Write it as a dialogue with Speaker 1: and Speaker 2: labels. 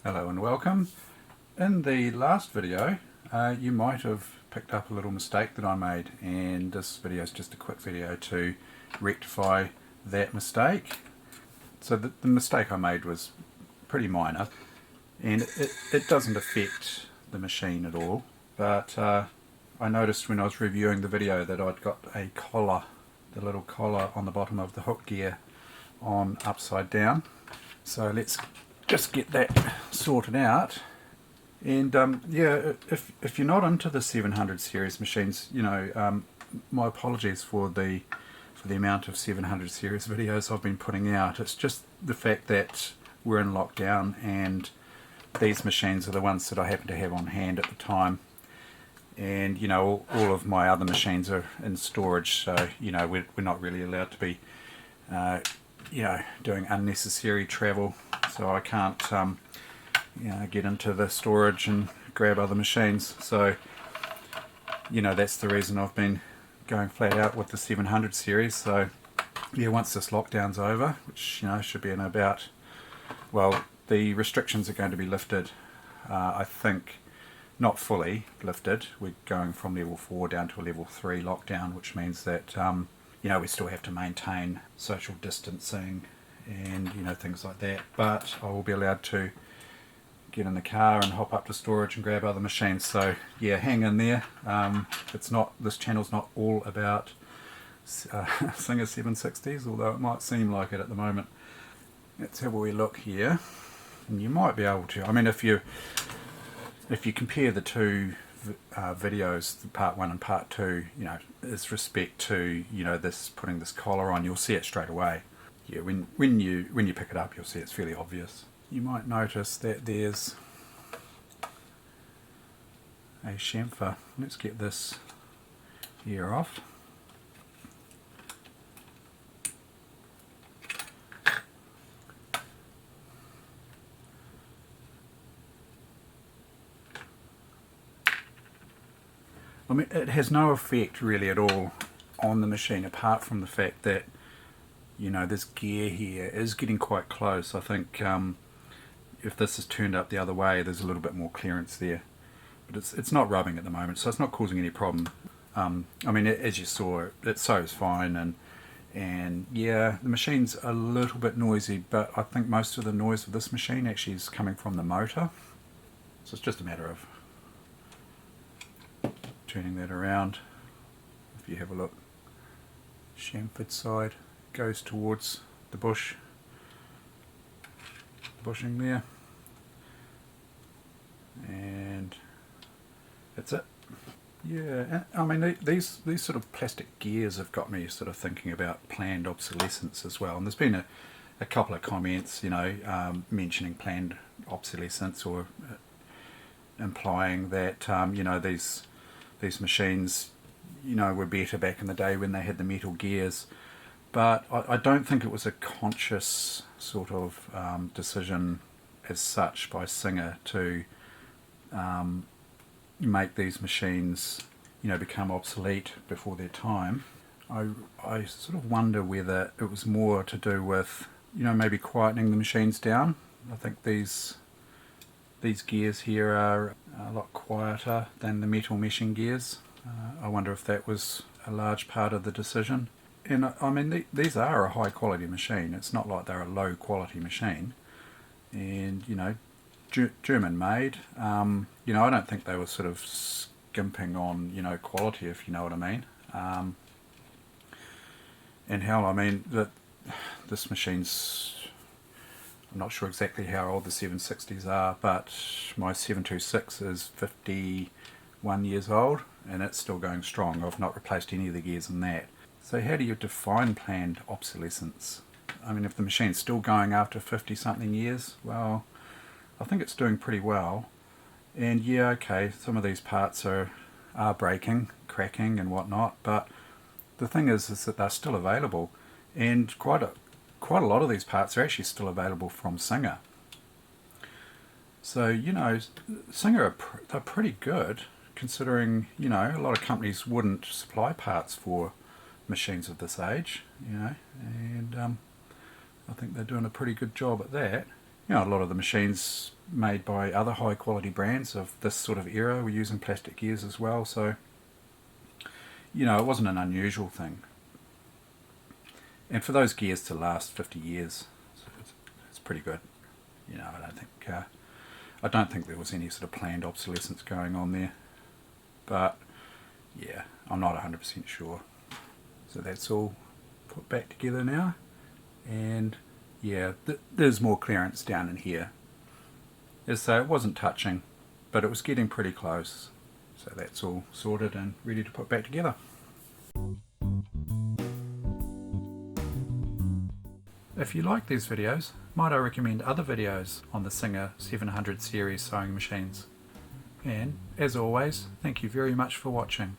Speaker 1: Hello and welcome. In the last video you might have picked up a little mistake that I made, and this video is just a quick video to rectify that mistake. So the mistake I made was pretty minor and it doesn't affect the machine at all, but I noticed when I was reviewing the video that I'd got a collar, the little collar on the bottom of the hook gear on upside down. So let's just get that sorted out. And yeah, if you're not into the 700 series machines, you know, my apologies for the amount of 700 series videos I've been putting out. It's just the fact that we're in lockdown and these machines are the ones that I happen to have on hand at the time, and you know, all of my other machines are in storage, so you know, we're not really allowed to be you know, doing unnecessary travel, so I can't you know, get into the storage and grab other machines. So you know, that's the reason I've been going flat out with the 700 series. So yeah, once this lockdown's over, which you know should be in about, well, the restrictions are going to be lifted, I think not fully lifted. We're going from level 4 down to a level 3 lockdown, which means that you know, we still have to maintain social distancing and you know, things like that, but I will be allowed to get in the car and hop up to storage and grab other machines. So yeah, hang in there. It's not, this channel's not all about Singer 760s, although it might seem like it at the moment. Let's have a wee look here, and you might be able to, I mean, if you compare the two videos, part 1 and part 2, you know, with respect to, you know, this, putting this collar on, you'll see it straight away. Yeah, when you pick it up, you'll see it's fairly obvious. You might notice that there's a chamfer. Let's get this here off. I mean, it has no effect really at all on the machine, apart from the fact that, you know, this gear here is getting quite close. I think if this is turned up the other way, there's a little bit more clearance there, but it's not rubbing at the moment, so it's not causing any problem. I mean, as you saw, it sews fine, and yeah, the machine's a little bit noisy, but I think most of the noise of this machine actually is coming from the motor, so it's just a matter of turning that around. If you have a look, chamfered side goes towards the bushing there, and that's it. Yeah, I mean, these sort of plastic gears have got me sort of thinking about planned obsolescence as well, and there's been a couple of comments, you know, mentioning planned obsolescence, or implying that you know, these machines, you know, were better back in the day when they had the metal gears. But I don't think it was a conscious sort of decision as such by Singer to make these machines, you know, become obsolete before their time. I sort of wonder whether it was more to do with, you know, maybe quietening the machines down. I think these gears here are a lot quieter than the metal meshing gears. I wonder if that was a large part of the decision. And I mean, these are a high quality machine. It's not like they're a low quality machine. And you know, German made. You know, I don't think they were sort of skimping on, you know, quality, if you know what I mean. And hell, I mean, that this machine's, I'm not sure exactly how old the 760s are, but my 726 is 51 years old and it's still going strong. I've not replaced any of the gears in that. So how do you define planned obsolescence? I mean, if the machine's still going after 50 something years, well, I think it's doing pretty well. And yeah, okay, some of these parts are breaking, cracking and whatnot, but the thing is that they're still available, and quite a lot of these parts are actually still available from Singer. So, you know, Singer they're pretty good, considering, you know, a lot of companies wouldn't supply parts for machines of this age, you know, and I think they're doing a pretty good job at that. You know, a lot of the machines made by other high quality brands of this sort of era were using plastic gears as well, so you know, it wasn't an unusual thing. And for those gears to last 50 years, it's pretty good. You know, I don't think there was any sort of planned obsolescence going on there. But yeah, I'm not 100% sure. So that's all put back together now. And yeah, there's more clearance down in here. So it wasn't touching, but it was getting pretty close. So that's all sorted and ready to put back together. If you like these videos, might I recommend other videos on the Singer 700 series sewing machines. And as always, thank you very much for watching.